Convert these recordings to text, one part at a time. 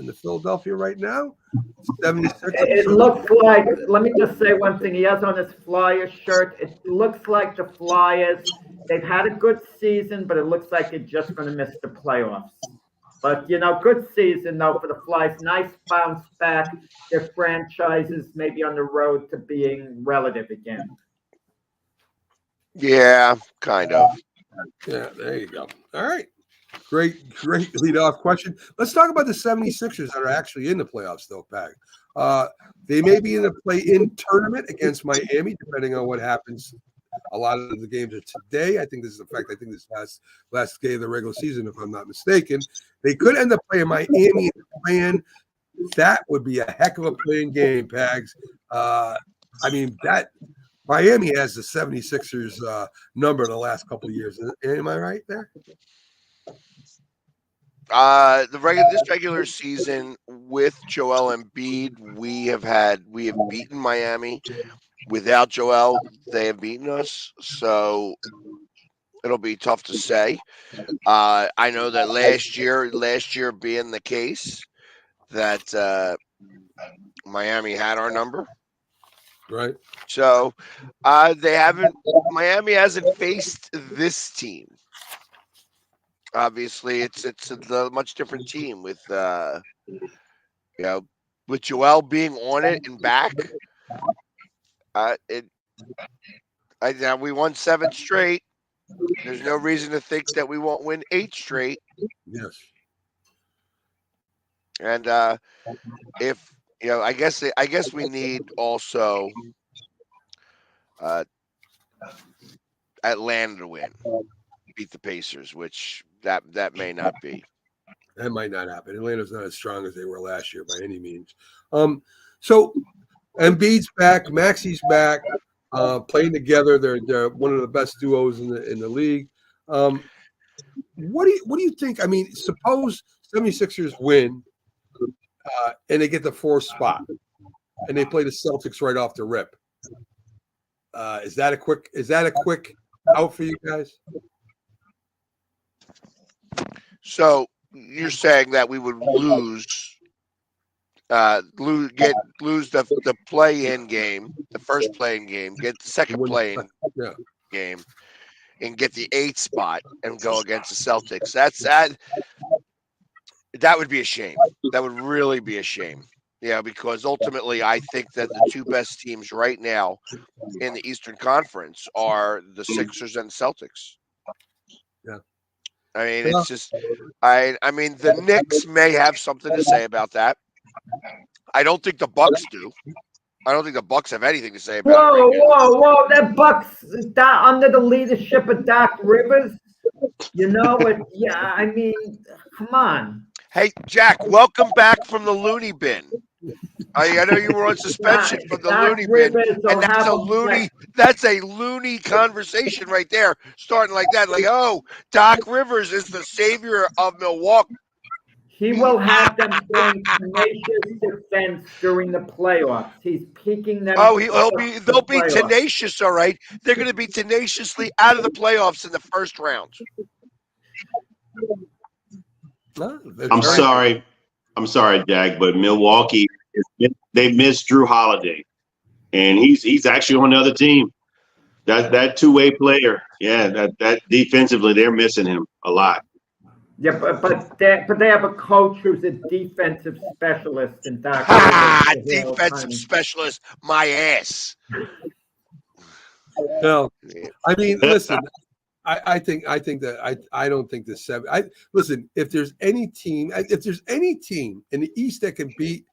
to Philadelphia right now. 76ers. It looks like, let me just say one thing. He has on his Flyers shirt. It looks like the Flyers, they've had a good season, but it looks like they're just going to miss the playoffs. But, good season, though, for the Flyers. Nice bounce back. Their franchises maybe on the road to being relative again. Yeah, kind of. Yeah, there you go. All right. Great leadoff question. Let's talk about the 76ers that are actually in the playoffs, though, Pat. They may be in the play-in tournament against Miami, depending on what happens. A lot of the games are today. I think this is last day of the regular season, if I'm not mistaken. They could end up playing Miami and that would be a heck of a playing game, Pags. That Miami has the 76ers number in the last couple of years. Am I right there? This regular season with Joel Embiid, we have beaten Miami. Without Joel, they have beaten us. So it'll be tough to say. I know that last year being the case, that Miami had our number. Right. So Miami hasn't faced this team. Obviously, it's a much different team with with Joel being on it and back. We won 7 straight. There's no reason to think that we won't win 8 straight. Yes. And if I guess we need also Atlanta to win, beat the Pacers, which that may not be. That might not happen. Atlanta's not as strong as they were last year by any means. So Embiid's back, Maxi's back, playing together. They're one of the best duos in the league. What do you think? I mean, suppose 76ers win and they get the 4th spot and they play the Celtics right off the rip. Is that a quick out for you guys? So you're saying that we would lose the play-in game, the first play-in game, get the second play-in game, and get the 8th spot and go against the Celtics. That would be a shame. That would really be a shame. Yeah, because ultimately I think that the 2 best teams right now in the Eastern Conference are the Sixers and Celtics. Yeah. I mean, it's just I mean the Knicks may have something to say about that. I don't think the Bucks do. I don't think the Bucks have anything to say about it. Whoa! That Bucks under the leadership of Doc Rivers. I mean, come on. Hey, Jack, welcome back from the loony bin. I know you were on suspension from the loony bin, and that's a loony conversation right there, starting like that. Like, oh, Doc Rivers is the savior of Milwaukee. He will have them playing tenacious defense during the playoffs. He's peaking them. Oh, they'll be tenacious, all right. They're going to be tenaciously out of the playoffs in the first round. I'm sorry, Jack, but Milwaukee, they missed Drew Holiday, and he's actually on the other team. That 2-way player, that defensively they're missing him a lot. Yeah, but they have a coach who's a defensive specialist in Doc. Defensive specialist, my ass. No, I mean, listen. I think that I don't think the 7. Listen. If there's any team in the East that can beat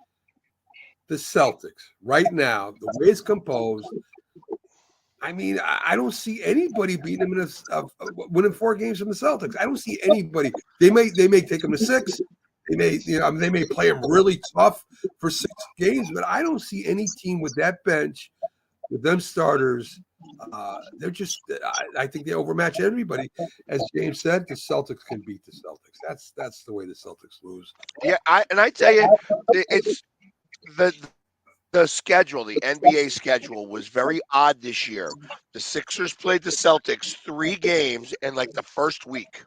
the Celtics right now, the way it's composed, I mean, I don't see anybody beating them winning 4 games from the Celtics. I don't see anybody. They may take them to 6. They may play them really tough for 6 games, but I don't see any team with that bench, with them starters. They're just. I think they overmatch everybody. As James said, the Celtics can beat the Celtics. That's the way the Celtics lose. Yeah, I tell you, it's the schedule, the NBA schedule was very odd this year. The Sixers played the Celtics 3 games in like the first week.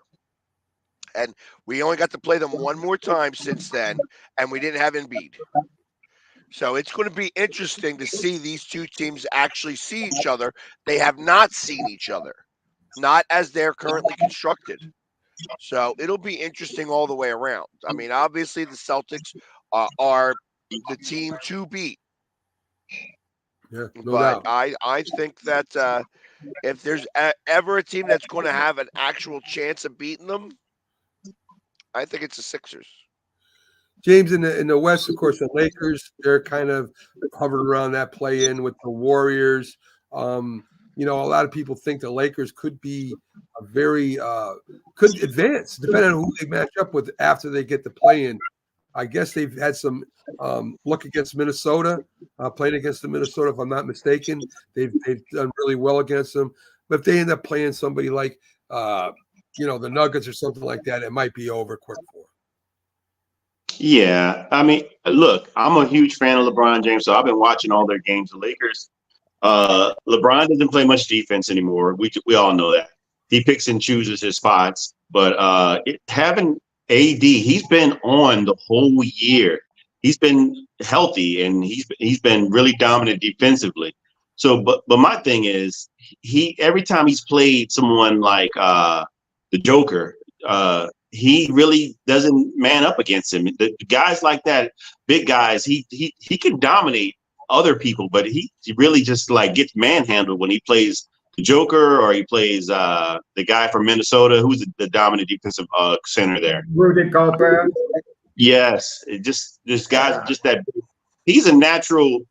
And we only got to play them one more time since then, and we didn't have Embiid. So it's going to be interesting to see these two teams actually see each other. They have not seen each other, not as they're currently constructed. So it'll be interesting all the way around. I mean, obviously the Celtics are the team to beat. Yeah, no But doubt. I think that if there's ever a team that's going to have an actual chance of beating them, I think it's the Sixers. James, in the West, of course, the Lakers, they're kind of hovering around that play in with the Warriors. You know, a lot of people think the Lakers could be a very could advance, depending on who they match up with after they get the play in. I guess they've had some luck against Minnesota, playing against the Minnesota, if I'm not mistaken. They've done really well against them. But if they end up playing somebody like you know, the Nuggets or something like that, it might be over quick for them. Yeah, I mean, look, I'm a huge fan of LeBron James, so I've been watching all their games. The Lakers, LeBron doesn't play much defense anymore. We all know that. He picks and chooses his spots, but having AD, he's been on the whole year. He's been healthy and he's been really dominant defensively. So, but my thing is, he every time he's played someone like the Joker, he really doesn't man up against him. The guys like that, big guys, he can dominate other people, but he really just like gets manhandled when he plays the Joker or he plays the guy from Minnesota, who's the dominant defensive center there. Rudy Gobert. Yes, this guy's just that. He's a natural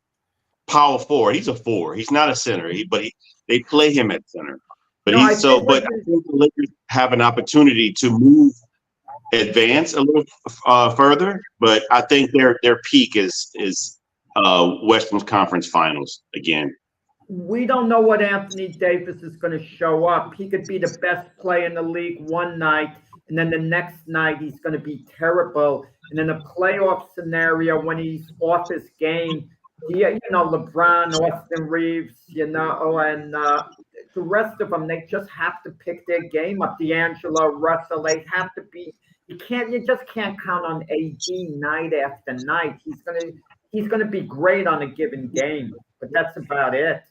power forward. He's a 4. He's not a center. They play him at center. But No, I think the Lakers have an opportunity to advance a little further. But I think their peak is Western Conference Finals again. We don't know what Anthony Davis is going to show up. He could be the best player in the league one night, and then the next night he's going to be terrible. And in a playoff scenario, when he's off his game, you know, LeBron, Austin Reeves, you know, and the rest of them, they just have to pick their game up. D'Angelo Russell, they have to be. You just can't count on AD night after night. He's gonna be great on a given game, but that's about it.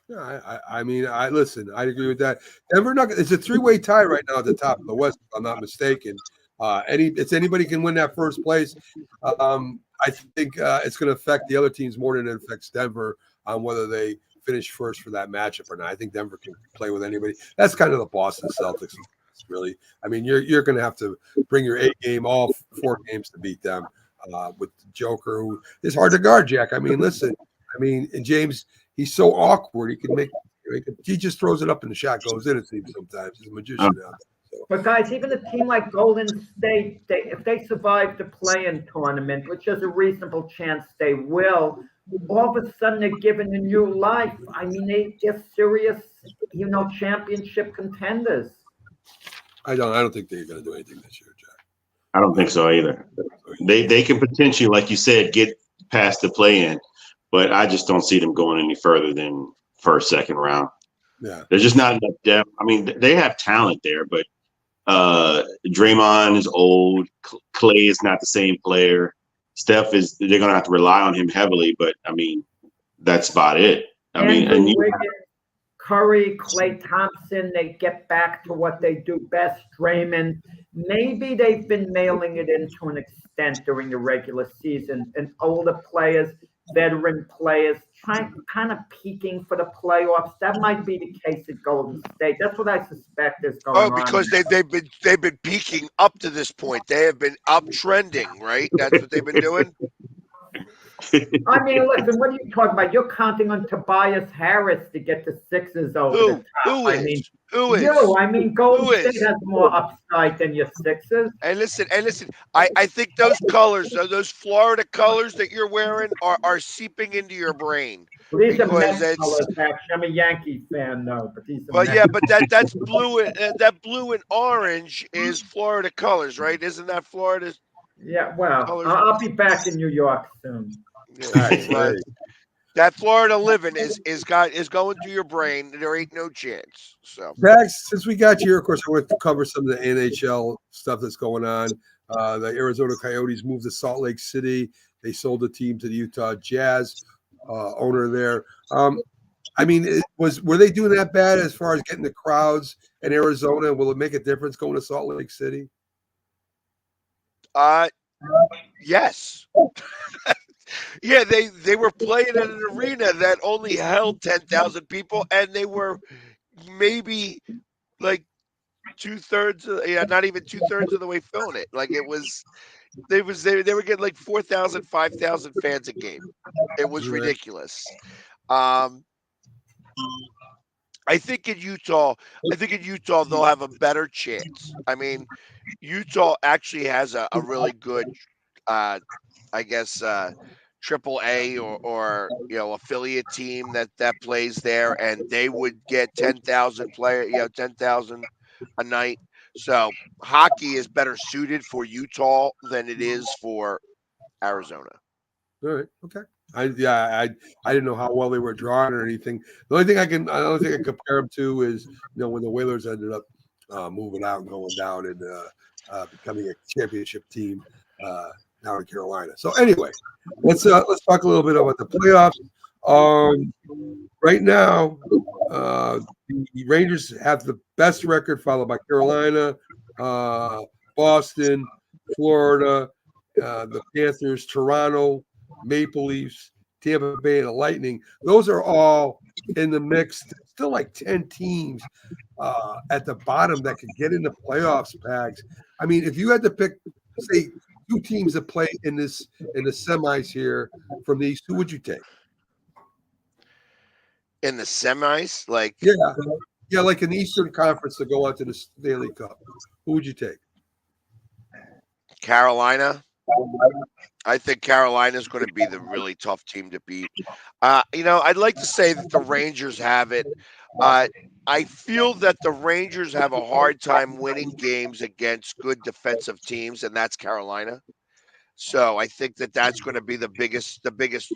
Yeah, I mean, listen. I agree with that. Denver Nuggets. It's a 3-way tie right now at the top of the West, if I'm not mistaken. Anybody can win that first place. I think it's going to affect the other teams more than it affects Denver on whether they finish first for that matchup or not. I think Denver can play with anybody. That's kind of the Boston Celtics, really. I mean, you're going to have to bring your 8 game, all 4 games to beat them with the Joker, who is hard to guard, Jack. I mean, listen. I mean, and James, he's so awkward. He can he just throws it up and the shot goes in, it seems sometimes. He's a magician out there. But guys, even a team like Golden State, if they survive the play-in tournament, which there's a reasonable chance they will, all of a sudden they're given a new life. I mean, they're serious, you know, championship contenders. I don't think they're going to do anything this year, Jack. I don't think so either. They can potentially, like you said, get past the play-in, but I just don't see them going any further than first, second round. Yeah, there's just not enough depth. I mean, they have talent there, but Draymond is old. Clay is not the same player. Steph they're going to have to rely on him heavily, but I mean, that's about it. Wiggins, Curry, Klay Thompson, they get back to what they do best. Draymond, maybe they've been mailing it in to an extent during the regular season, and older players, veteran players, kind of peaking for the playoffs. That might be the case at Golden State. That's what I suspect is going on. Oh, because they've been peaking up to this point. They have been uptrending, right? That's what they've been doing. I mean, listen, what are you talking about? You're counting on Tobias Harris to get the Sixers over the top. Who is? I mean, Golden State has more upside than your Sixers. And listen. I think those colors, those Florida colors that you're wearing, are seeping into your brain. These are Mets colors, actually. I'm a Yankee fan, though, but these are Mets. Yeah, but that's blue. That blue and orange is Florida colors, right? Isn't that Florida's? Yeah, well, I'll be back in New York soon. Yeah, That Florida living is going through your brain. There ain't no chance. So Max, since we got you here, of course, I want to cover some of the NHL stuff that's going on. The Arizona Coyotes moved to Salt Lake City. They sold the team to the Utah Jazz owner there. I mean, were they doing that bad as far as getting the crowds in Arizona? Will it make a difference going to Salt Lake City? yes. Yeah, they were playing in an arena that only held 10,000 people, and they were maybe like 2/3, not even 2/3 of the way filling it. Like it was, they were getting like 4,000, 5,000 fans a game. It was Right. ridiculous. I think in Utah they'll have a better chance. I mean, Utah actually has a really good, I guess, triple A or affiliate team that plays there, and they would get 10,000 player, 10,000 a night. So hockey is better suited for Utah than it is for Arizona. All right. Okay. I didn't know how well they were drawn or anything. The only thing I can compare them to is when the Whalers ended up moving out and going down and becoming a championship team down in Carolina. So anyway, let's talk a little bit about the playoffs. Right now, the Rangers have the best record, followed by Carolina, Boston, Florida, the Panthers, Toronto, Maple Leafs, Tampa Bay, and the Lightning. Those are all in the mix. Still like 10 teams at the bottom that could get into playoffs, Pags. I mean, if you had to pick, say, 2 teams that play in the semis here from these, who would you take? In the semis, like like in the Eastern Conference to go on to the Stanley Cup, who would you take? Carolina. I think Carolina is going to be the really tough team to beat. I'd like to say that the Rangers have it. I feel that the Rangers have a hard time winning games against good defensive teams, and that's Carolina. So I think that that's going to be the biggest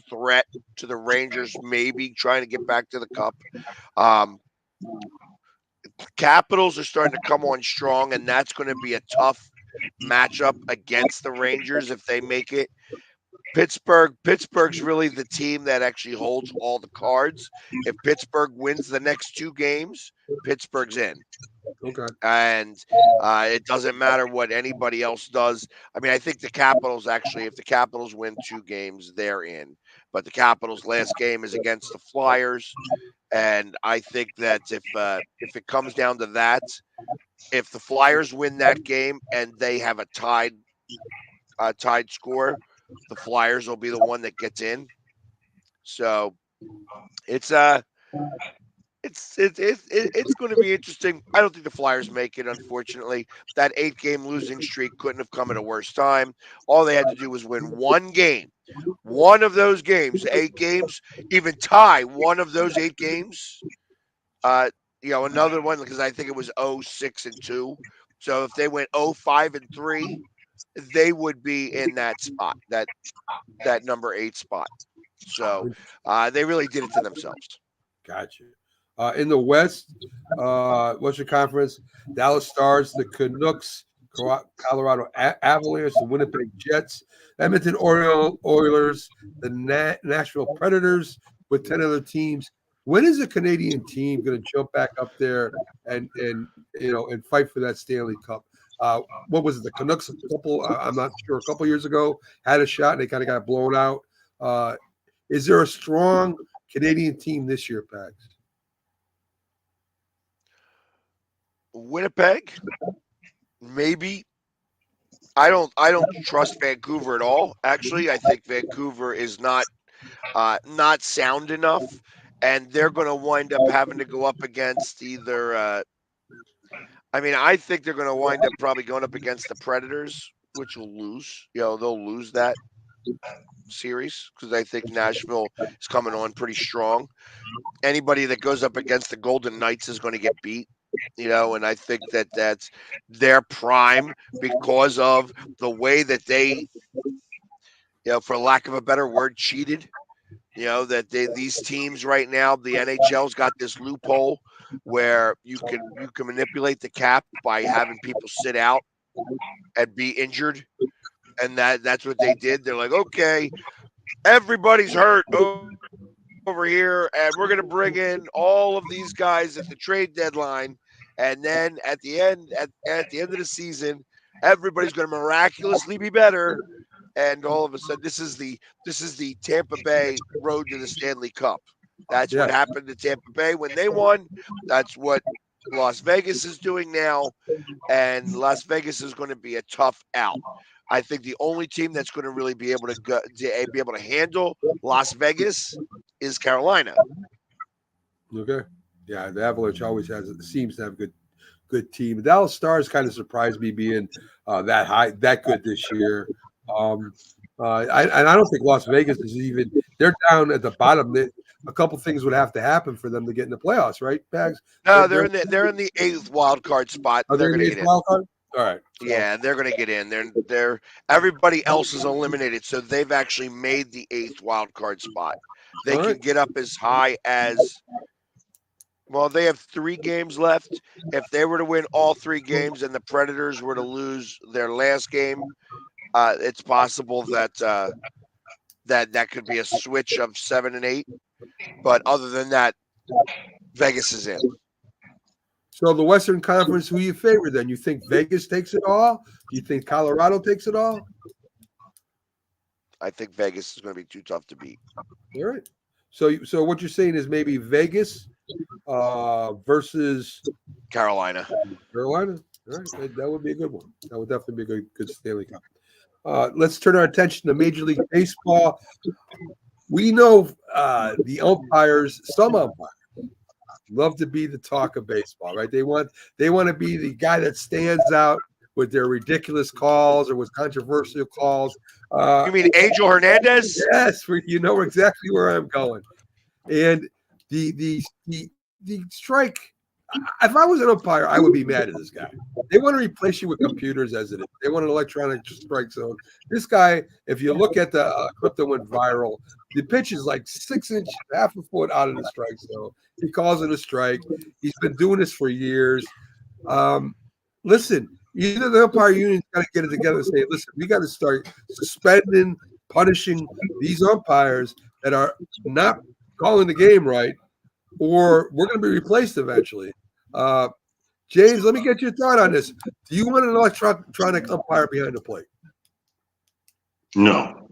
threat to the Rangers, maybe trying to get back to the Cup. Capitals are starting to come on strong, and that's going to be a tough matchup against the Rangers if they make it. Pittsburgh's really the team that actually holds all the cards. If Pittsburgh wins the next 2 games, Pittsburgh's in. Okay. And it doesn't matter what anybody else does. I mean, I think the Capitals actually, if the Capitals win 2 games, they're in. But the Capitals' last game is against the Flyers, and I think that if it comes down to that, if the Flyers win that game and they have a tied score, the Flyers will be the one that gets in. So it's going to be interesting. I don't think the Flyers make it, unfortunately. That 8-game losing streak couldn't have come at a worse time. All they had to do was win 1 game. One of those games, 8 games, even tie one of those 8 games. Another one, because I think it was 0-6-2. So if they went 0-5-3, they would be in that spot, that number 8 spot. So they really did it to themselves. Gotcha. In the West, Western Conference, Dallas Stars, the Canucks, Colorado Avalanche, the Winnipeg Jets, Edmonton Oilers, the Nashville Predators, with 10 other teams. When is a Canadian team going to jump back up there and fight for that Stanley Cup? What was it? The Canucks I'm not sure, a couple years ago had a shot and they kind of got blown out. Is there a strong Canadian team this year, Pags? Winnipeg, maybe. I don't trust Vancouver at all. Actually, I think Vancouver is not sound enough, and they're going to wind up having to go up against either. I think they're going to wind up probably going up against the Predators, which will lose. They'll lose that series because I think Nashville is coming on pretty strong. Anybody that goes up against the Golden Knights is going to get beat. And I think that that's their prime because of the way that they, for lack of a better word, cheated. You know that these teams right now, the NHL's got this loophole where you can manipulate the cap by having people sit out and be injured, and that's what they did. They're like, okay, everybody's hurt over here, and we're going to bring in all of these guys at the trade deadline, and then at the end at the end of the season, everybody's going to miraculously be better, and all of a sudden, this is the Tampa Bay road to the Stanley Cup. That's what happened to Tampa Bay when they won. That's what Las Vegas is doing now, and Las Vegas is going to be a tough out. I think the only team that's going to really be able to handle Las Vegas is Carolina. Okay. Yeah, the Avalanche always seems to have a good team. The Dallas Stars kind of surprised me being that good this year. I don't think Las Vegas is even. They're down at the bottom. A couple things would have to happen for them to get in the playoffs, right, Bags? No, they're in the 8th wild card spot. They're going to get in. Wild card? All right. Yeah, they're going to get in. They're everybody else is eliminated, so they've actually made the 8th wild card spot. They can get up as high as. Well, they have 3 games left. If they were to win all 3 games and the Predators were to lose their last game, it's possible that that could be a switch of 7 and 8. But other than that, Vegas is in. So the Western Conference, who you favor then? You think Vegas takes it all? Do you think Colorado takes it all? I think Vegas is going to be too tough to beat. All right. So what you're saying is maybe Vegas versus Carolina. Carolina. All right. That would be a good one. That would definitely be a good Stanley Cup. Let's turn our attention to Major League Baseball. We know the umpires, some umpires love to be the talk of baseball, right? They want to be the guy that stands out with their ridiculous calls or with controversial calls. You mean Angel Hernandez? Yes, you know exactly where I'm going. And the strike. If I was an umpire, I would be mad at this guy. They want to replace you with computers as it is. They want an electronic strike zone. This guy, if you look at the clip that went viral, the pitch is like 6 inches, half a foot out of the strike zone. He calls it a strike. He's been doing this for years. Listen, either the umpire union's got to get it together and say, listen, we got to start suspending, punishing these umpires that are not calling the game right, or we're going to be replaced eventually. James, let me get your thought on this. Do you want an electronic umpire behind the plate? No.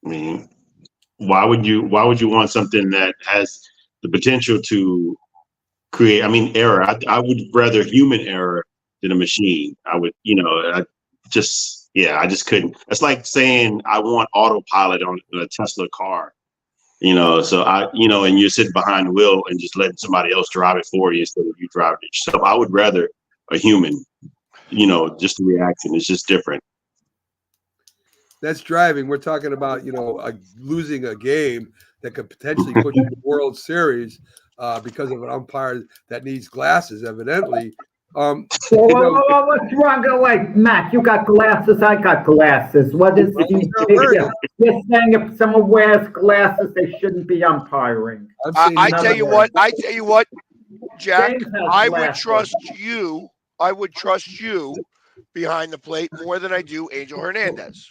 I mean, why would you want something that has the potential to create, error? I would rather human error than a machine. I just couldn't. It's like saying I want autopilot on a Tesla car. So and you're sitting behind the wheel and just letting somebody else drive it for you instead of you driving it yourself. I would rather a human, just the reaction is just different. That's driving. We're talking about, losing a game that could potentially put you in the World Series because of an umpire that needs glasses, evidently. What's wrong? Wait, Matt, you got glasses. I got glasses. What is it? You're saying if someone wears glasses, they shouldn't be umpiring. I tell you what, Jack. I would trust you behind the plate more than I do Angel Hernandez.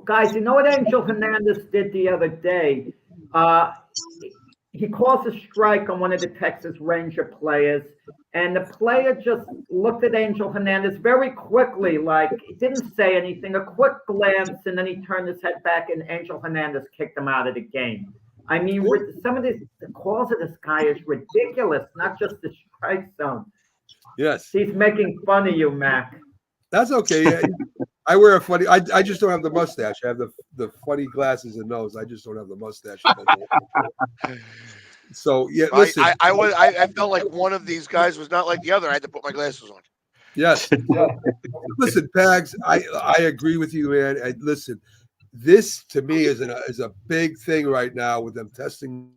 Guys, you know what Angel Hernandez did the other day? He calls a strike on one of the Texas Ranger players, and the player just looked at Angel Hernandez very quickly, like he didn't say anything, a quick glance, and then he turned his head back, and Angel Hernandez kicked him out of the game. I mean, some of the calls of this guy is ridiculous, not just the strike zone. Yes. He's making fun of you, Mac. That's okay. Yeah. I wear a funny. I just don't have the mustache. I have the funny glasses and nose. I just don't have the mustache. So yeah, listen. I felt like one of these guys was not like the other. I had to put my glasses on. Yes. Listen, Pags. I agree with you, man. Listen, this to me is a big thing right now with them testing.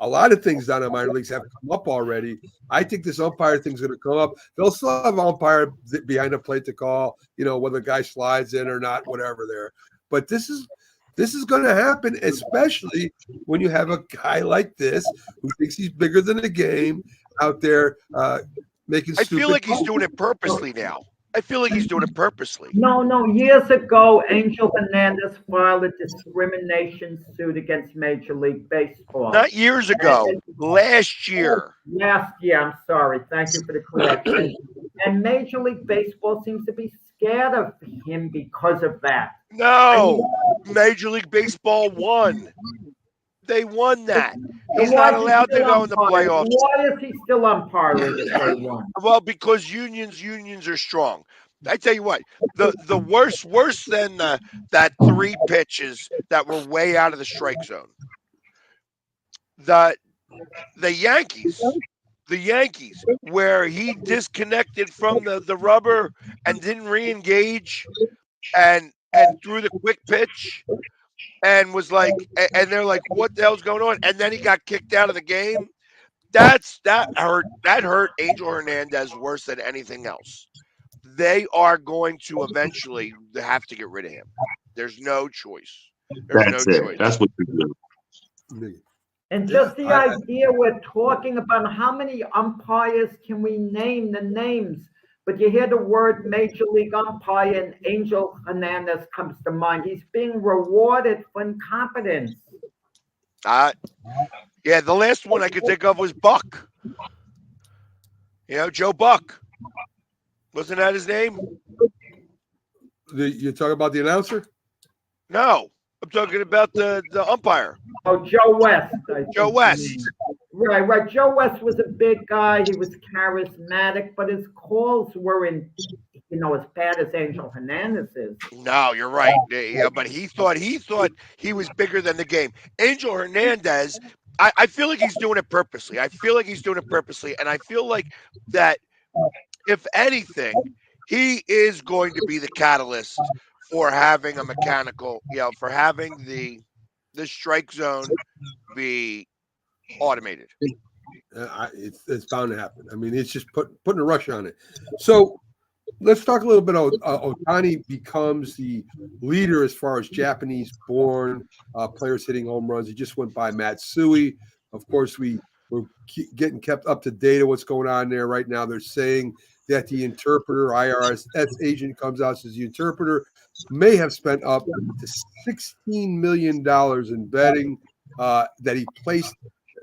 A lot of things down in minor leagues have come up already. I think this umpire thing's going to come up. They'll still have an umpire behind the plate to call, whether the guy slides in or not, whatever there. But this is This is going to happen, especially when you have a guy like this who thinks he's bigger than the game out there making I stupid. feel like he's doing it purposely now. I feel like he's doing it purposely. No. Years ago, Angel Hernandez filed a discrimination suit against Major League Baseball. Not years ago, last year. Last year, I'm sorry. Thank you for the correction. And Major League Baseball seems to be scared of him because of that. No, Major League Baseball won. They won that. He's Why not is he allowed to still go in the umpiring? playoffs. Why is he still umpiring if they won? Well, because unions are strong. I tell you what, the worse than that 3 pitches that were way out of the strike zone. The Yankees, where he disconnected from the rubber and didn't re-engage and threw the quick pitch and was like, and they're like, what the hell's going on? And then he got kicked out of the game. That hurt Angel Hernandez worse than anything else. They are going to eventually have to get rid of him. There's no choice. That's it. That's what you do. And just the idea we're talking about, how many umpires can we name the names? But you hear the word Major League umpire and Angel Hernandez comes to mind. He's being rewarded for incompetence. Yeah, the last one I could think of was Buck. Joe Buck. Wasn't that his name? You're talking about the announcer? No, I'm talking about the umpire. Oh, Joe West. Joe West. Right. Joe West was a big guy. He was charismatic, but his calls weren't, as bad as Angel Hernandez is. No, you're right. Yeah, but he thought he was bigger than the game. Angel Hernandez, I feel like he's doing it purposely. And I feel like that, if anything, he is going to be the catalyst for having a mechanical, for having the strike zone be automated. It's bound to happen. I mean, it's just putting a rush on it. So let's talk a little bit about Ohtani becomes the leader as far as Japanese-born players hitting home runs. He just went by Matsui. Of course, we're getting kept up to date on what's going on there right now. They're saying that the interpreter, IRS agent, comes out, says the interpreter may have spent up to $16 million in betting, that he placed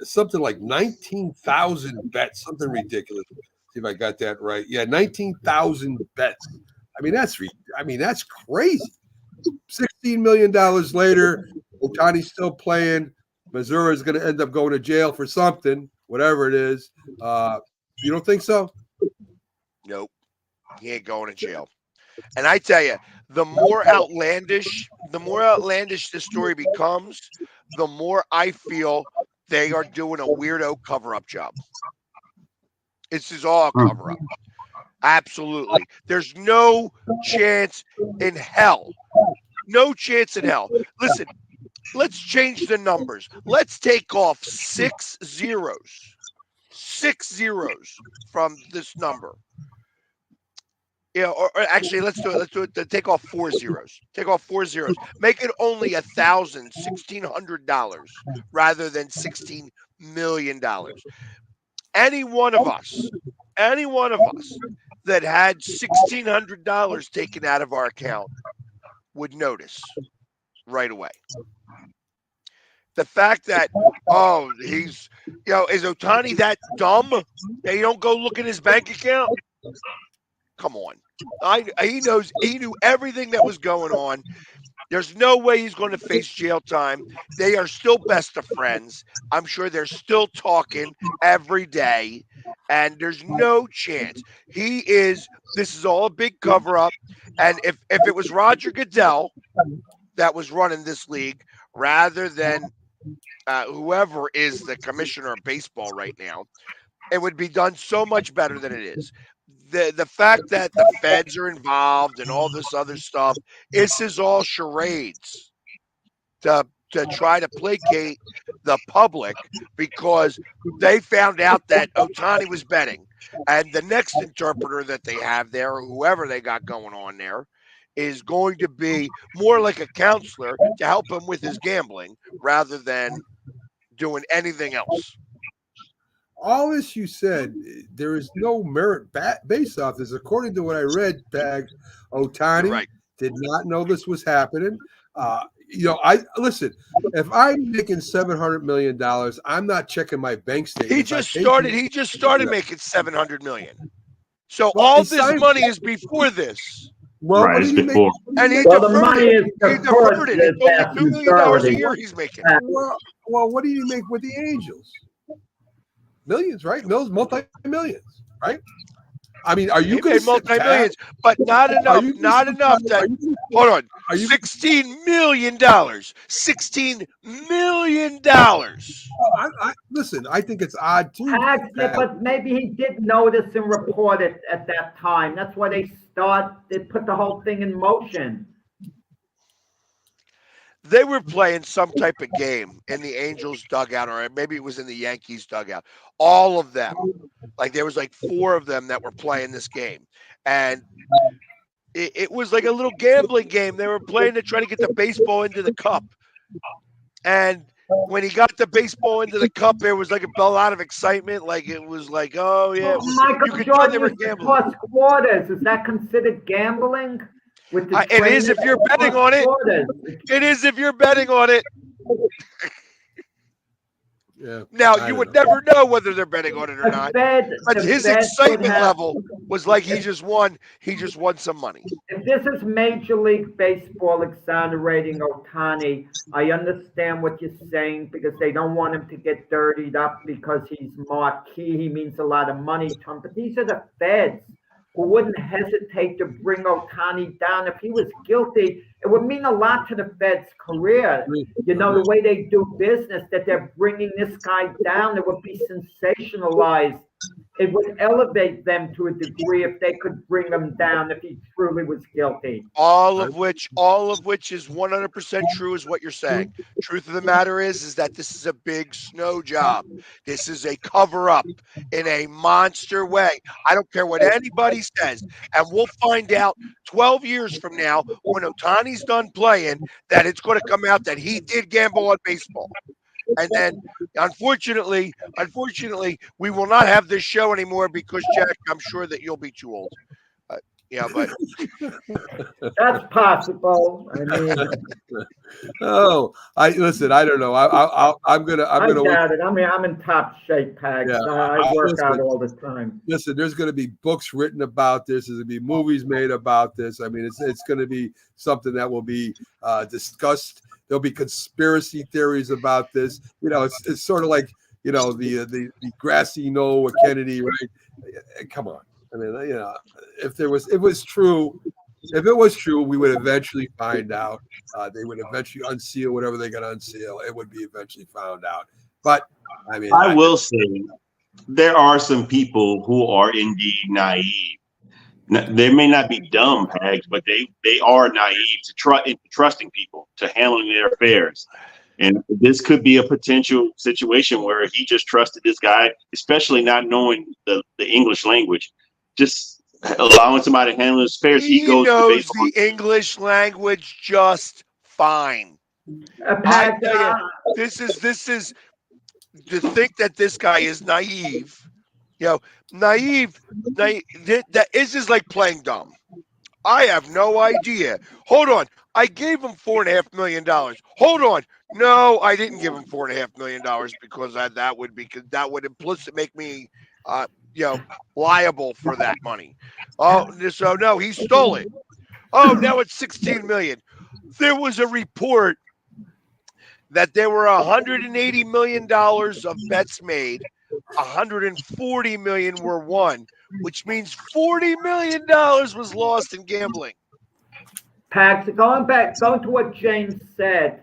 something like 19,000 bets, something ridiculous. See if I got that right. Yeah, 19,000 bets. I mean, that's crazy. $16 million later, Ohtani's still playing. Missouri is going to end up going to jail for something, whatever it is. You don't think so? Nope. He ain't going to jail. And I tell you, the more outlandish this story becomes, the more I feel they are doing a weirdo cover-up job. This is all a cover-up. Absolutely. There's no chance in hell. No chance in hell. Listen, let's change the numbers. Let's take off 6 zeros. 6 zeros from this number. Or actually, let's do it. Take off 4 zeros. Take off 4 zeros. Make it only $1,600 rather than $16 million. Any one of us that had $1,600 taken out of our account would notice right away. The fact that, is Ohtani that dumb that you don't go look in his bank account? Come on. He knew everything that was going on. There's no way he's going to face jail time. They are still best of friends. I'm sure they're still talking every day, and there's no chance. This is all a big cover up. And if it was Roger Goodell that was running this league rather than whoever is the commissioner of baseball right now, it would be done so much better than it is. The fact that the feds are involved and all this other stuff, this is all charades to try to placate the public because they found out that Ohtani was betting. And the next interpreter that they have there, or whoever they got going on there, is going to be more like a counselor to help him with his gambling rather than doing anything else. All this you said, there is no merit based off this. According to what I read, Bag Otani Right. did not know this was happening. I listen. If I'm making $700 million, I'm not checking my bank statement. He just started making $700 million. So Well, all he this signed- money is before this. Well, Right, what it's did he make? before. And he Well, the deferred money it. is He deferred deferred it. to It's the only vast $2 million a majority. year he's making. Well, what do you make with the Angels? Millions, right? Multi-millions, right? I mean, are you He going made to multi-millions, but not enough. Not enough that. Hold on. Are you? $16 million. $16 million. Listen. I think it's odd too. But maybe he did notice and report it at that time. That's why they put the whole thing in motion. They were playing some type of game in the Angels dugout, or maybe it was in the Yankees dugout. All of them, like there was like 4 of them that were playing this game, and it was like a little gambling game. They were playing to try to get the baseball into the cup, and when he got the baseball into the cup, there was like a lot of excitement. Like it was like, oh yeah, Michael you could tell they Jordan were used to gambling. toss quarters. Is that considered gambling? With the It is if you're betting on it. It is if you're betting on it. Yeah. Now you would never know whether they're betting on it or not. But his excitement level was like he just won. He just won some money. If this is Major League Baseball exonerating Otani, I understand what you're saying because they don't want him to get dirtied up because he's marquee. He means a lot of money to them. But these are the feds who wouldn't hesitate to bring Otani down. If he was guilty, it would mean a lot to the Fed's career. You know, the way they do business, that they're bringing this guy down, it would be sensationalized. It would elevate them to a degree if they could bring him down if he truly was guilty. All of which is 100% true is what you're saying. Truth of the matter is that this is a big snow job. This is a cover up in a monster way. I don't care what anybody says. And we'll find out 12 years from now when Otani's done playing that it's going to come out that he did gamble on baseball. And then, unfortunately, we will not have this show anymore because, Jack, I'm sure that you'll be too old. Yeah, but that's possible. I mean, listen. I don't know. I'm gonna. I got it. I mean, I'm in top shape, Pag. Yeah, I work out all the time. Listen, there's going to be books written about this. There's going to be movies made about this. I mean, it's going to be something that will be discussed. There'll be conspiracy theories about this. You know, it's sort of like, you know, the grassy knoll with Kennedy, right? Come on. I mean, you know, if it was true, we would eventually find out. They would eventually unseal whatever they're going to unseal. It would be eventually found out. But I mean, I will say there are some people who are indeed naive. They may not be dumb, Hags, but they are naive to trusting people, to handling their affairs. And this could be a potential situation where he just trusted this guy, especially not knowing the English language, just allowing somebody to handle his affairs. He knows the English language just fine. I tell you, this is to think that this guy is naive. You know, naive. This is like playing dumb. I have no idea. Hold on. I gave him $4.5 million. Hold on. No, I didn't give him $4.5 million because that would implicitly make me, liable for that money. Oh, so no, he stole it. Oh, now it's $16 million. There was a report that there were $180 million of bets made. 140 million were won, which means $40 million was lost in gambling. Pax, going to what James said,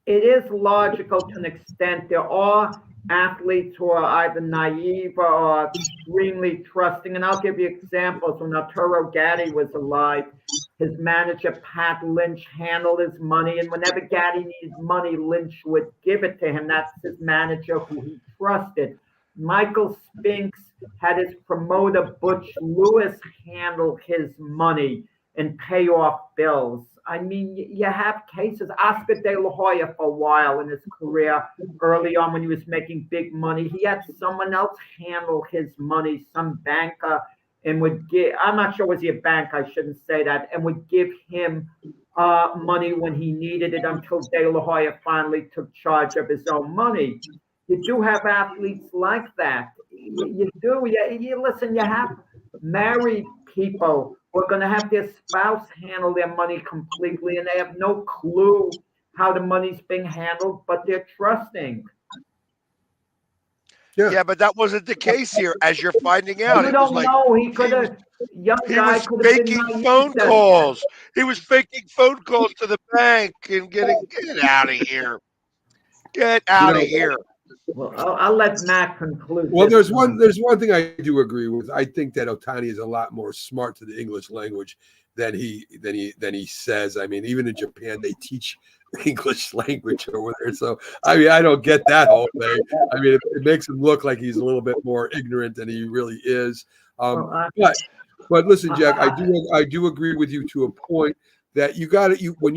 it is logical to an extent. There are athletes who are either naive or extremely trusting. And I'll give you examples. When Arturo Gatti was alive, his manager, Pat Lynch, handled his money. And whenever Gatti needed money, Lynch would give it to him. That's his manager who he trusted. Michael Spinks had his promoter, Butch Lewis, handle his money and pay off bills. I mean, you have cases. Oscar De La Hoya, for a while in his career, early on when he was making big money, he had someone else handle his money, some banker, and would give, I'm not sure, was he a bank? I shouldn't say that, and would give him money when he needed it until De La Hoya finally took charge of his own money. You do have athletes like that. You do. You listen, you have married people who are going to have their spouse handle their money completely, and they have no clue how the money's being handled, but they're trusting. Yeah, but that wasn't the case here, as you're finding out. You don't know. He could have. He was faking phone calls. He was faking phone calls to the bank and get out of here. Get out of here. Well, I'll let Matt conclude. Well, there's one thing I do agree with. I think that Ohtani is a lot more smart to the English language than he says. I mean, even in Japan, they teach English language over there. So I mean, I don't get that whole thing. I mean, it makes him look like he's a little bit more ignorant than he really is. But listen, Jack, I do agree with you to a point that when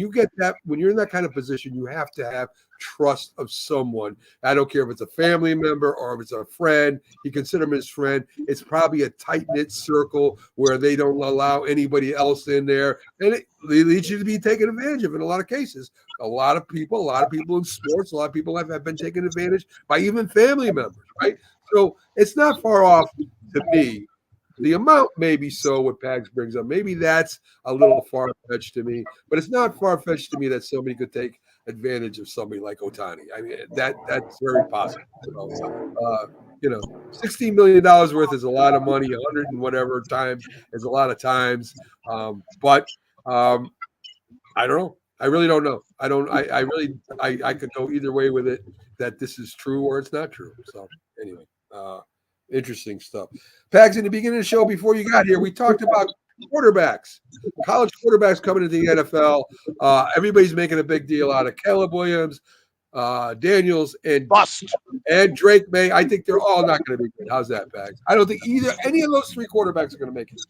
you're in that kind of position, you have to have trust of someone. I don't care if it's a family member or if it's a friend. You consider him his friend. It's probably a tight-knit circle where they don't allow anybody else in there, and it leads you to be taken advantage of in a lot of cases. A lot of people in sports, a lot of people have been taken advantage by even family members, right? So it's not far off to me. The amount maybe so what Pags brings up. Maybe that's a little far-fetched to me, but it's not far-fetched to me that somebody could take advantage of somebody like Ohtani. I mean, that's very possible. $16 million worth is a lot of money. 100 and whatever times is a lot of times. But I don't know. I really don't know. I could go either way with it, that this is true or it's not true. So anyway, interesting stuff. Pags, in the beginning of the show, before you got here, we talked about quarterbacks, college quarterbacks coming into the NFL. Everybody's making a big deal out of Caleb Williams, Daniels, and Drake May. I think they're all not going to be good. How's that, Pags? I don't think any of those three quarterbacks are going to make it.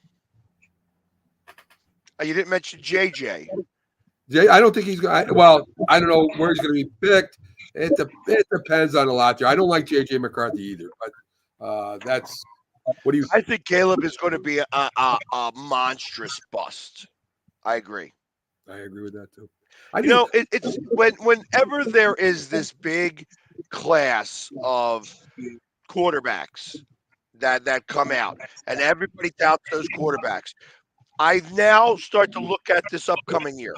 You didn't mention JJ. I don't think he's going to. Well, I don't know where he's going to be picked. It depends on a lot there. I don't like JJ McCarthy either, but that's what do you? I think Caleb is going to be a monstrous bust. I agree. I agree with that too. It's whenever there is this big class of quarterbacks that come out, and everybody touts those quarterbacks. I now start to look at this upcoming year.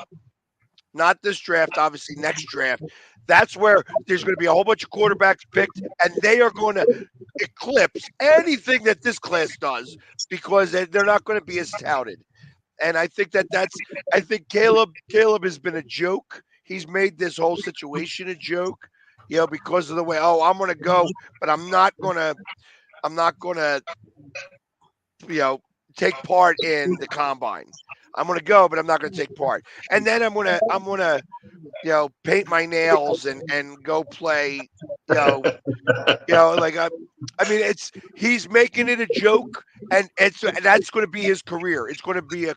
Not this draft, obviously next draft. That's where there's going to be a whole bunch of quarterbacks picked, and they are going to eclipse anything that this class does because they're not going to be as touted. And I think I think Caleb has been a joke. He's made this whole situation a joke, because of the way, I'm going to go, but I'm not going to, take part in the combine. I'm going to go, but I'm not going to take part. And then I'm going to, paint my nails and go play, he's making it a joke, and that's going to be his career. It's going to be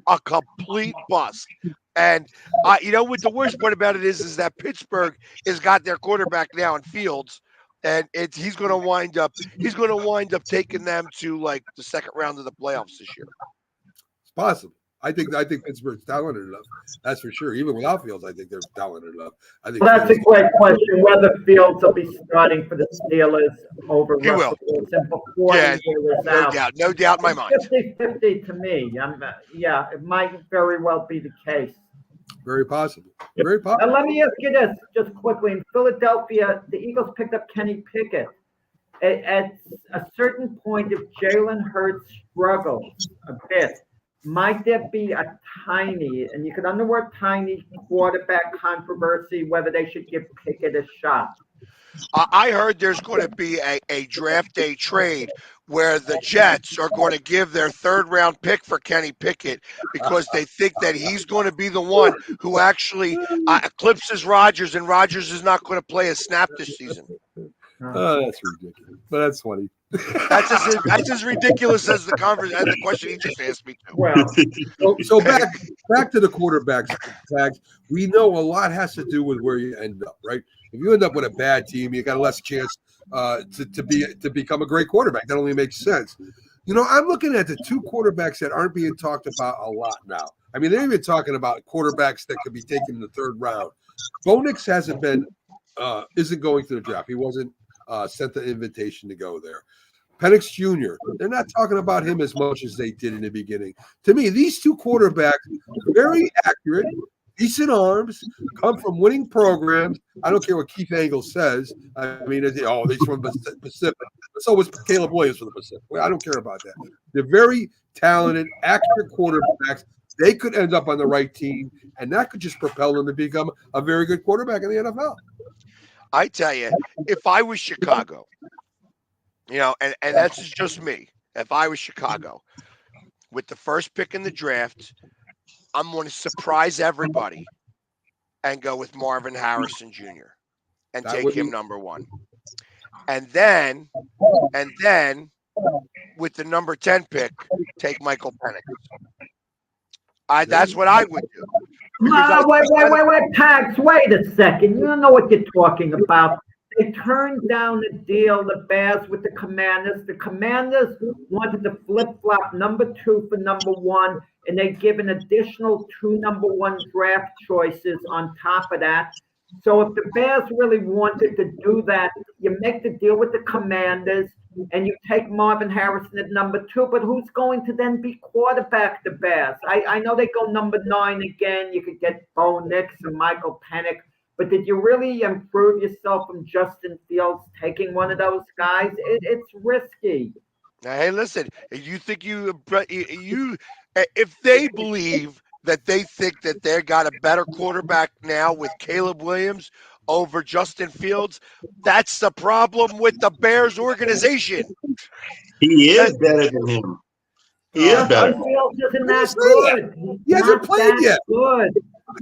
a complete bust. And what the worst part about it is that Pittsburgh has got their quarterback now in Fields. And he's going to wind up taking them to like the second round of the playoffs this year. It's possible. I think Pittsburgh's talented enough. That's for sure. Even without Fields, I think they're talented enough. That's a great question. Whether Fields will be starting for the Steelers over Russell Wilson before the year is out. No doubt in my mind. 50-50 to me. It might very well be the case. Very possible. Very possible. And let me ask you this, just quickly. In Philadelphia, the Eagles picked up Kenny Pickett. At a certain point, if Jalen Hurts struggles a bit, might there be a tiny, and you can underword tiny, quarterback controversy, whether they should give Pickett a shot? I heard there's going to be a draft day trade where the Jets are going to give their third-round pick for Kenny Pickett because they think that he's going to be the one who actually eclipses Rodgers, and Rodgers is not going to play a snap this season. Oh, that's ridiculous. But that's funny. That's as ridiculous as the question he just asked me. Well, So back to the quarterbacks tags. We know a lot has to do with where you end up, right? If you end up with a bad team, you got a less chance to become a great quarterback. That only makes sense. You know, I'm looking at the two quarterbacks that aren't being talked about a lot now. I mean, they're even talking about quarterbacks that could be taken in the third round. Bo Nix isn't going to the draft. He wasn't sent the invitation to go there. Penix Jr., they're not talking about him as much as they did in the beginning. To me, these two quarterbacks, very accurate, decent arms, come from winning programs. I don't care what Keith Angle says. I mean, he's from Pacific. So was Caleb Williams from the Pacific. I don't care about that. They're very talented, accurate quarterbacks. They could end up on the right team, and that could just propel them to become a very good quarterback in the NFL. I tell you, if I was Chicago, and that's just me. If I was Chicago, with the first pick in the draft, I'm going to surprise everybody and go with Marvin Harrison Jr. and take him number one. And then with the number 10 pick, take Michael Penix. That's what I would do. Wait, Pags, wait a second. You don't know what you're talking about. They turned down the deal, the Bears with the Commanders. The Commanders wanted to flip-flop number 2 for number 1, and they give an additional 2 number 1 draft choices on top of that. So if the Bears really wanted to do that, you make the deal with the Commanders, and you take Marvin Harrison at number 2, but who's going to then be quarterback the Bears? I know they go number 9 again. You could get Bo Nix and Michael Penix. But did you really improve yourself from Justin Fields taking one of those guys? It's risky. Now, hey, listen, you think if they believe that they think that they got a better quarterback now with Caleb Williams over Justin Fields, that's the problem with the Bears organization. He is better than him. He is better. Fields isn't that good. He hasn't played yet. Good.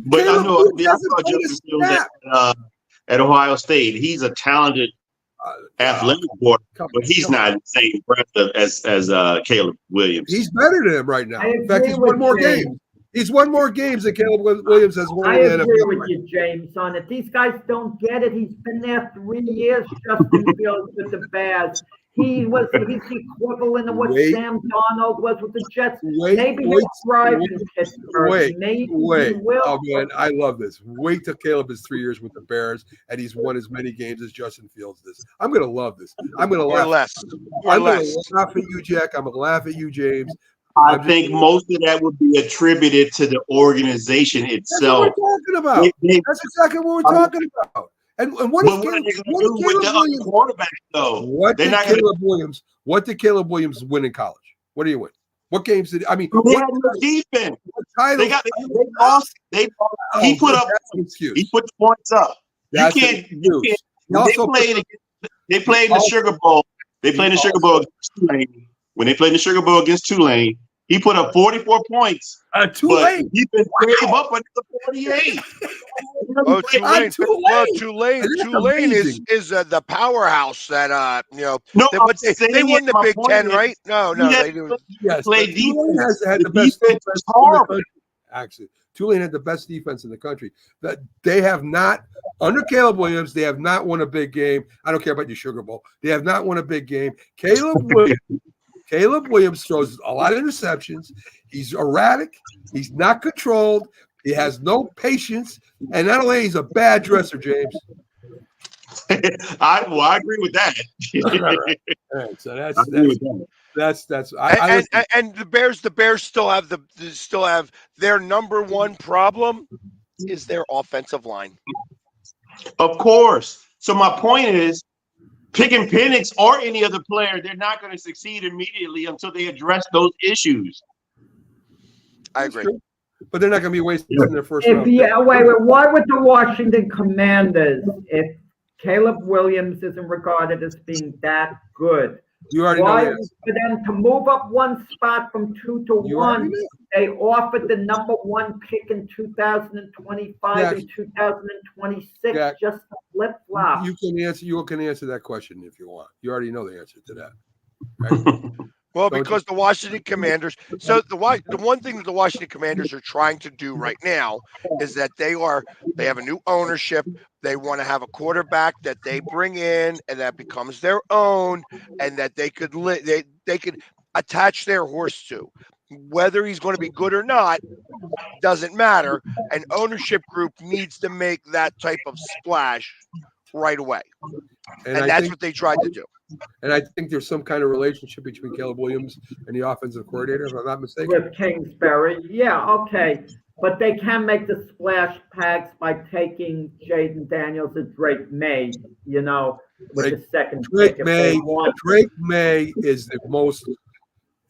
But I saw Justin Fields at Ohio State. He's a talented, athletic quarterback, but he's not in the same breath as Caleb Williams. He's better than him right now. In fact, he's won more games. He's won more games than Caleb Williams has won. I agree with you, James, on it. These guys don't get it. He's been there 3 years, Justin Fields, with the Bears. He's the equivalent of what Sam Darnold was with the Jets. Maybe he'll thrive in Pittsburgh. Maybe he will. Oh, man, I love this. Wait till Caleb is 3 years with the Bears, and he's won as many games as Justin Fields does. I'm going to love this. I'm going to laugh. I'm going to laugh at you, Jack. I'm going to laugh at you, James. I think most of that would be attributed to the organization itself. That's what we're talking about. That's exactly what we're talking about. And what is Caleb quarterback though? What did Caleb Williams win in college? What do you win? What games did they had no defense? They lost. He put up. He put the points up. That's you can't. They played in the Sugar Bowl. They played in the Sugar Bowl against Tulane. When they played in the Sugar Bowl against Tulane, he put up 44 points. Tulane. He been brave up until 48. Oh, Tulane is the powerhouse that they won the Big Ten, right? No, they do. Yes, Tulane has had the best defense in the country. Actually, Tulane had the best defense in the country. That they have not, under Caleb Williams, they have not won a big game. I don't care about your Sugar Bowl. They have not won a big game. Caleb Williams throws a lot of interceptions. He's erratic. He's not controlled. He has no patience. And not only he's a bad dresser, James. I agree with that. All right, so that's and the Bears still have their number one problem is their offensive line. Of course. So my point is, picking Penix or any other player, they're not going to succeed immediately until they address those issues. I agree. But they're not going to be wasting their first round. Why would the Washington Commanders, if Caleb Williams isn't regarded as being that good, you already why know for them to move up one spot from 2 to 1? They offered the number 1 pick in 2025 and 2026 just to flip flop. You can answer that question if you want. You already know the answer to that. Well, Don't because the Washington Commanders. So the one thing that the Washington Commanders are trying to do right now is that they have a new ownership. They want to have a quarterback that they bring in and that becomes their own, and that they could they could attach their horse to. Whether he's going to be good or not doesn't matter. An ownership group needs to make that type of splash right away, and I that's think, what they tried to do. and I think there's some kind of relationship between Caleb Williams and the offensive coordinator, if I'm not mistaken. With Kingsbury, yeah, okay. But they can make the splash packs by taking Jaden Daniels and Drake May, with the second Drake pick if they want. Drake May is going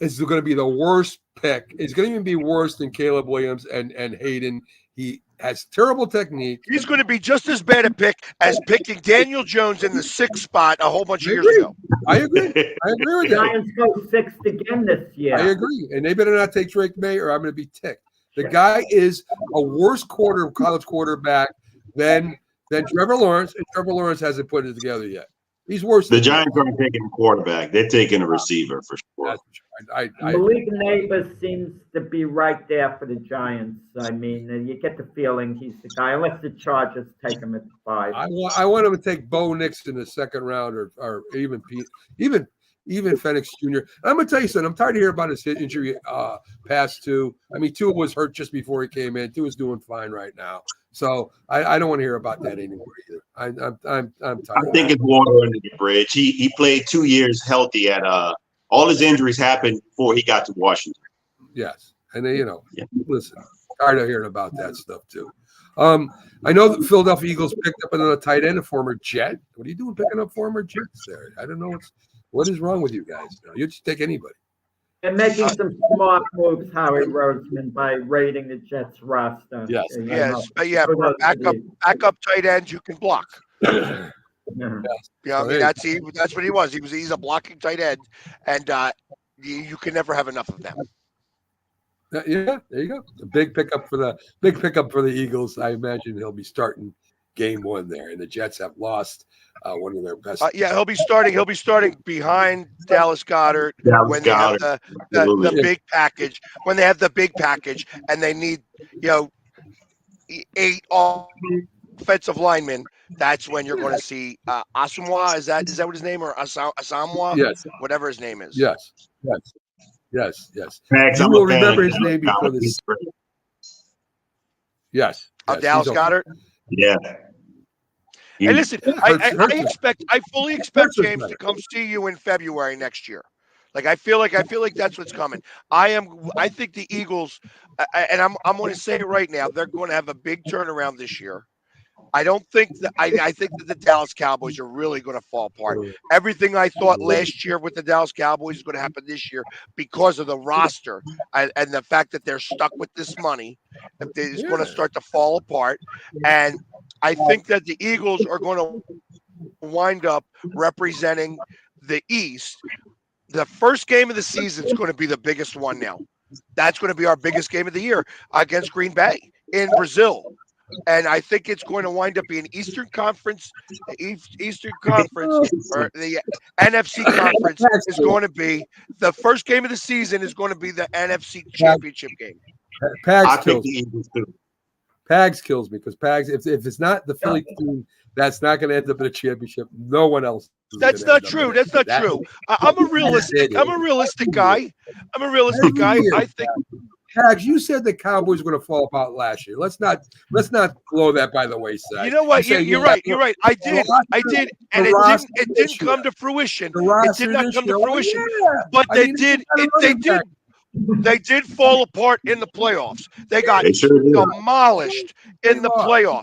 to be the worst pick. It's going to even be worse than Caleb Williams and Hayden. He has terrible technique. He's going to be just as bad a pick as picking Daniel Jones in the 6th spot a whole bunch of years ago. I agree. I agree with that. Giants go 6th again this year. I agree. And they better not take Drake May or I'm going to be ticked. The guy is a worse college quarterback than Trevor Lawrence, and Trevor Lawrence hasn't put it together yet. He's worse. The Giants aren't taking a quarterback. They're taking a receiver for sure. Malik Neighbors seems to be right there for the Giants. I mean, you get the feeling he's the guy, unless the Chargers take him at 5. I want him to take Bo Nix in the 2nd round, or even Phoenix Jr. I'm going to tell you something. I'm tired of hearing about his injury past two. I mean, Tua was hurt just before he came in. Tua's doing fine right now. So I don't want to hear about that anymore either. I'm tired. I think it's water under the bridge. He played 2 years healthy at all his injuries happened before he got to Washington. Yes. And then, listen, tired of hearing about that stuff too. I know the Philadelphia Eagles picked up another tight end, a former Jet. What are you doing picking up former Jets there? I don't know what is wrong with you guys. You just take anybody. And making some smart moves, Howie Roseman, by raiding the Jets roster. Yes. For backup tight ends you can block. Yeah. Yeah, I mean that's what he was. He's a blocking tight end, and you can never have enough of them. Yeah, there you go. A big pickup for the Eagles. I imagine he'll be starting game 1 there, and the Jets have lost one of their best. He'll be starting behind Dallas Goedert when they have the big package. When they have the big package, and they need 8 offensive linemen. That's when you're going to see Asamoah. Is that what his name, or Asamoah? Yes. Whatever his name is. Yes. Max, you will remember his name before this. Yes. Dallas Goedert. Yeah. Hey, listen, I fully expect James to come see you in February next year. I feel like that's what's coming. I think the Eagles, and I'm going to say it right now, they're going to have a big turnaround this year. I think that the Dallas Cowboys are really going to fall apart. Everything I thought last year with the Dallas Cowboys is going to happen this year because of the roster and the fact that they're stuck with this money. It's going to start to fall apart. And I think that the Eagles are going to wind up representing the East. The first game of the season is going to be the biggest one now. That's going to be our biggest game of the year against Green Bay in Brazil. And I think it's going to wind up being Eastern Conference, or the NFC Conference is going to be the first game of the season is going to be the NFC Championship game. Pags kills me because Pags, if it's not the Philly team, that's not going to end up in a championship. No one else. That's not true. That's not true. I'm a realistic guy. I think. Pags, you said the Cowboys were going to fall apart last year. Let's not blow that by the wayside. You know what? You're right. I did, and it didn't come to fruition. It did not come to fruition. But they did. They did fall apart in the playoffs. They got demolished in the playoffs.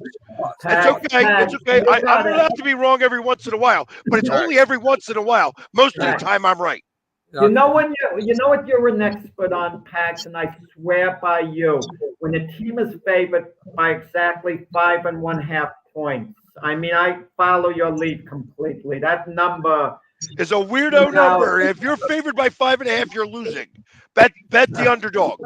It's okay. It's okay. I'm allowed to be wrong every once in a while, but it's only every once in a while. Most of the time, I'm right. You know what you're an expert on, Pax, and I swear by you. When a team is favored by exactly 5.5 points, I mean, I follow your lead completely. That number is a weirdo number. If you're favored by 5.5, you're losing. Bet the underdog.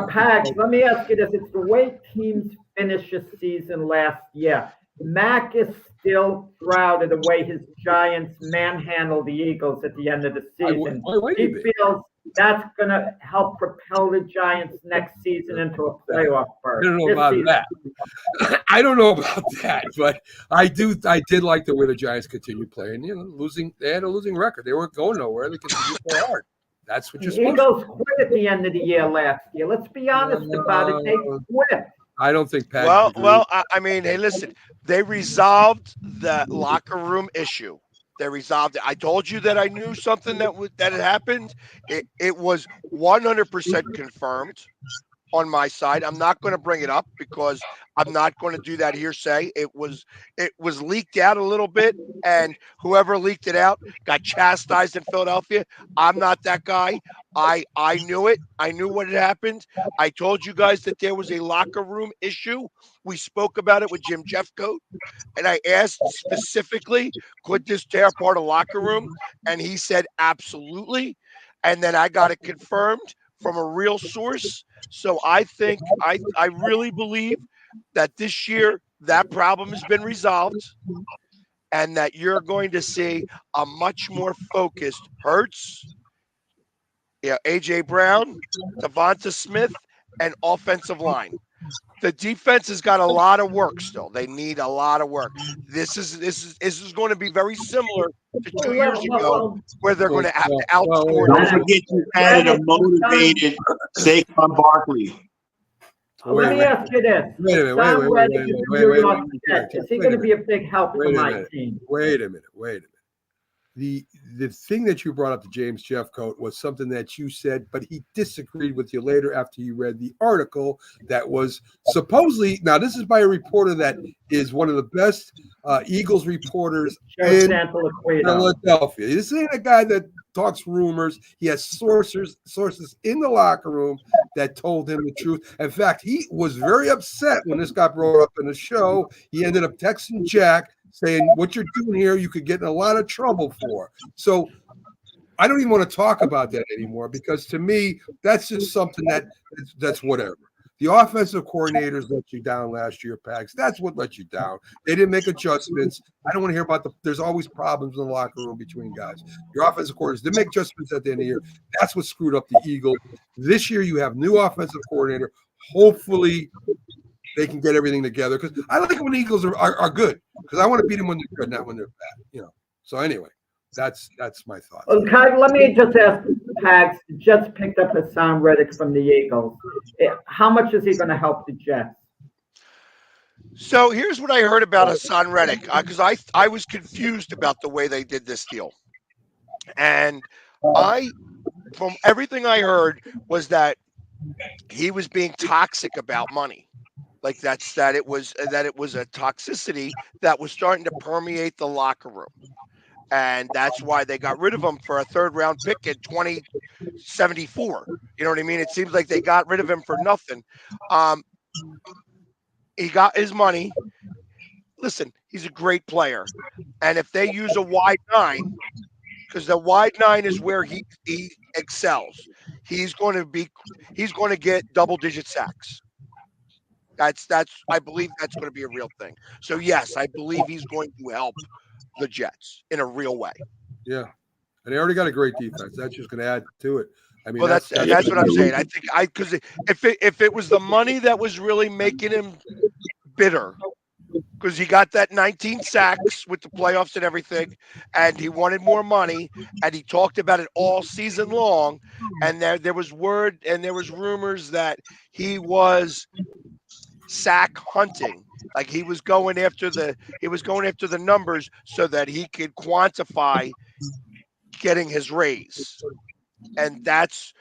Pax, let me ask you this: it's the way teams finished the season last year. Mac is still proud of the way his Giants manhandled the Eagles at the end of the season. Why would He he be? feels that's going to help propel the Giants next season into a playoff berth. I don't know This about season- that. I don't know about that, but I did like the way the Giants continued playing. You know, they had a losing record. They weren't going nowhere. They continued to play hard. That's what The you're supposed to Eagles quit at the end of the year last year. Let's be honest about it. They quit. I don't think Pat. I mean, hey, listen, they resolved the locker room issue. They resolved it. I told you that I knew something that had happened. It was 100% confirmed on my side. I'm not going to bring it up because I'm not going to do that hearsay. It was leaked out a little bit, and whoever leaked it out got chastised in Philadelphia. I'm not that guy. I knew it. I knew what had happened. I told you guys that there was a locker room issue. We spoke about it with Jim Jeffcoat, and I asked specifically, could this tear apart a locker room? And he said absolutely. And then I got it confirmed from a real source. So I think I really believe that this year that problem has been resolved and that you're going to see a much more focused Hurts, A.J. Brown, Devonta Smith, and offensive line. The defense has got a lot of work still. They need a lot of work. This is going to be very similar to 2 years ago, where they're going to have to outscore. Don't forget you added a motivated Saquon Barkley. Let me ask you this. Wait a minute. Sam Reddick is the New York Jets. Is he going to be a big help for my team? Wait a minute. The thing that you brought up to James Jeffcoat was something that you said, but he disagreed with you later after you read the article that was supposedly, now this is by a reporter that is one of the best Eagles reporters in Philadelphia. This ain't a guy that talks rumors. He has sources in the locker room that told him the truth. In fact, he was very upset when this got brought up in the show. He ended up texting Jack saying, what you're doing here, you could get in a lot of trouble for. So I don't even want to talk about that anymore because to me, that's just something that's whatever. The offensive coordinators let you down last year, Pags. That's what let you down. They didn't make adjustments. I don't want to hear about there's always problems in the locker room between guys. Your offensive coordinators didn't make adjustments at the end of the year. That's what screwed up the Eagles. This year you have new offensive coordinator. Hopefully they can get everything together because I like it when the Eagles are good because I want to beat them when they're good, not when they're bad. So anyway, that's my thought. Okay, let me just ask Pags. Jets picked up Hassan Reddick from the Eagles. How much is he going to help the Jets? So here's what I heard about Hassan Reddick because I was confused about the way they did this deal, and from everything I heard was that he was being toxic about money. Like that it was a toxicity that was starting to permeate the locker room. And that's why they got rid of him for a third-round pick in 2074. You know what I mean? It seems like they got rid of him for nothing. He got his money. Listen, he's a great player. And if they use a wide nine, because the wide nine is where he excels, he's going to get double-digit sacks. I believe that's going to be a real thing. So yes, I believe he's going to help the Jets in a real way. Yeah, and they already got a great defense. That's just going to add to it. I mean, well, that's what I'm saying. I think because if it was the money that was really making him bitter, because he got that 19 sacks with the playoffs and everything, and he wanted more money, and he talked about it all season long, and there was word and there was rumors that he was sack hunting. Like he was going after the numbers so that he could quantify getting his raise. And that's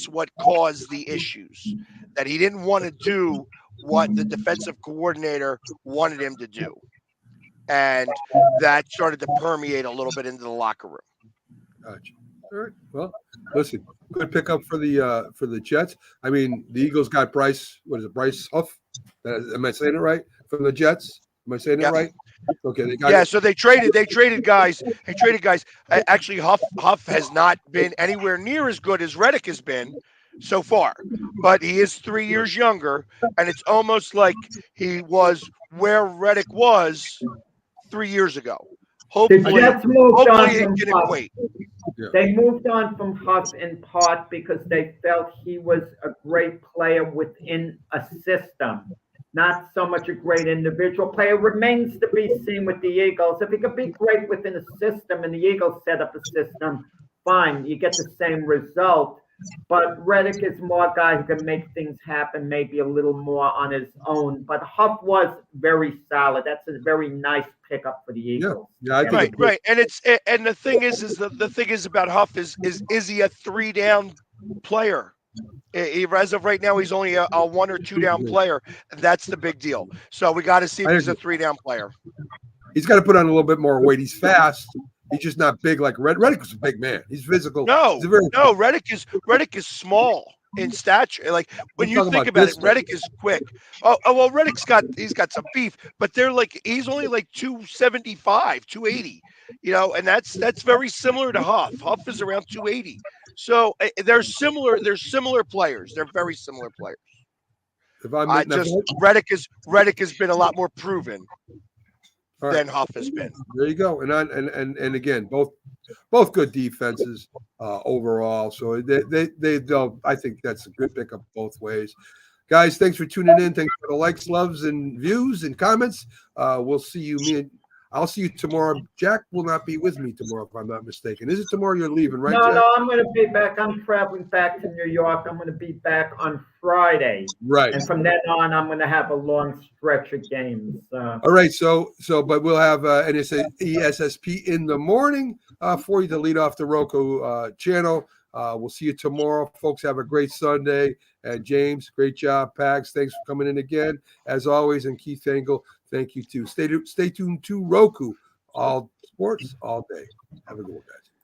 what caused the issues. That he didn't want to do what the defensive coordinator wanted him to do. And that started to permeate a little bit into the locker room. Gotcha. All right. Well, listen, good pickup for the Jets. I mean, the Eagles got Bryce Huff? Am I saying it right? From the Jets? Am I saying it right? Okay. They got so they traded guys. Actually, Huff has not been anywhere near as good as Reddick has been. so far, but he is 3 years younger, and it's almost like he was where Reddick was 3 years ago. The Hopefully, Jets moved on hopefully it from can Huff. equate. They moved on from Huff in part because they felt he was a great player within a system, not so much a great individual player. Remains to be seen with the Eagles. If he could be great within a system and the Eagles set up a system, fine, you get the same result. But Reddick is more a guy who can make things happen, maybe a little more on his own. But Huff was very solid. That's a very nice pickup for the Eagles. Yeah, I think Right. And the thing is the thing is about Huff is he a 3-down player? As of right now, he's only a 1 or 2 down player. That's the big deal. So we got to see if he's a 3-down player. he's got to put on a little bit more weight. He's fast. He's just not big like Reddick was a big man. He's physical. No, He's a very, no, Reddick is small in stature. Like when I'm you talking think about about it, this Reddick is quick. Oh, well, he's got some beef, but he's only like 275, 280. And that's very similar to Huff. Huff is around 280. So they're similar. They're similar players. They're very similar players. if I'm Reddick has been a lot more proven all right, than Huff has been. there you go. And again, both good defenses overall. So they'll. I think that's a good pickup both ways. Guys, thanks for tuning in. Thanks for the likes, loves, and views and comments. We'll see you. I'll see you tomorrow. Jack will not be with me tomorrow, if I'm not mistaken. Is it tomorrow you're leaving, right? No, Jack? no, I'm going to be back. I'm traveling back to New York. I'm going to be back on Friday. Right. And from then on, I'm going to have a long stretch of games. All right. But we'll have ESSP in the morning for you to lead off the Roku channel. We'll see you tomorrow, folks. Have a great Sunday. And James, great job. Pags, thanks for coming in again, as always. And Keith Engel, thank you too. Stay tuned to Roku. All sports, all day. Have a good one, guys.